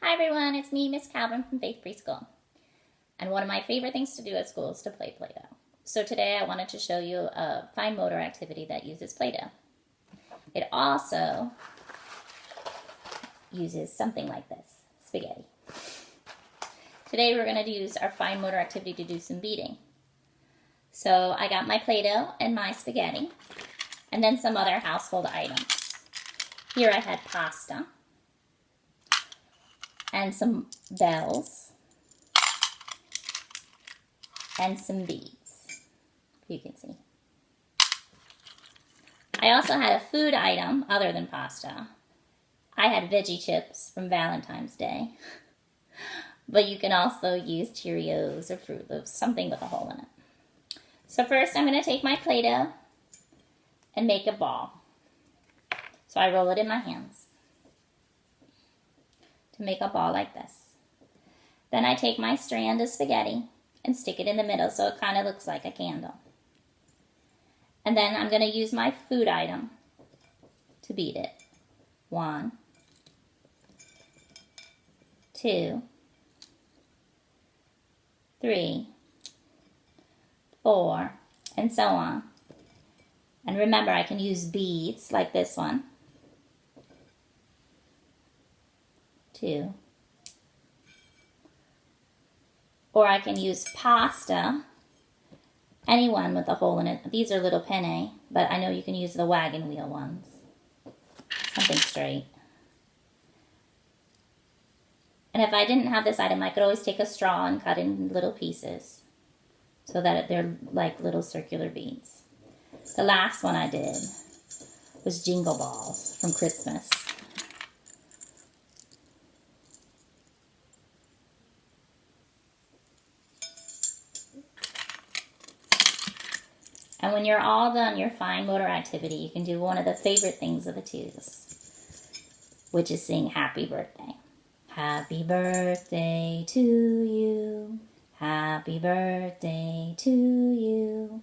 Hi everyone, it's me, Miss Calvin from Faith Preschool. And one of my favorite things to do at school is to play Play-Doh. So today I wanted to show you a fine motor activity that uses Play-Doh. It also uses something like this, spaghetti. Today we're going to use our fine motor activity to do some beading. So I got my Play-Doh and my spaghetti, and then some other household items. Here I had pasta, and some bells, and some beads, you can see. I also had a food item other than pasta. I had veggie chips from Valentine's Day, but you can also use Cheerios or Fruit Loops, something with a hole in it. So first I'm going to take my Play-Doh and make a ball. So I roll it in my hands to make a ball like this. Then I take my strand of spaghetti and stick it in the middle so it kind of looks like a candle. And then I'm going to use my food item to bead it. 1, 2, 3, 4, and so on. And remember, I can use beads like this one. 2. Or I can use pasta, any one with a hole in it. These are little penne, but I know you can use the wagon wheel ones. Something straight. And if I didn't have this item, I could always take a straw and cut in little pieces so that they're like little circular beads. The last one I did was jingle balls from Christmas. And when you're all done your fine motor activity, you can do one of the favorite things of the twos, which is sing happy birthday. Happy birthday to you. Happy birthday to you.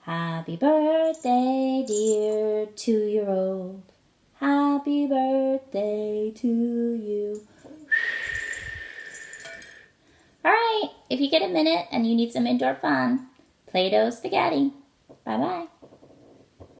Happy birthday, dear 2-year-old. Happy birthday to you. All right, if you get a minute and you need some indoor fun, Play-Doh spaghetti. Bye-bye.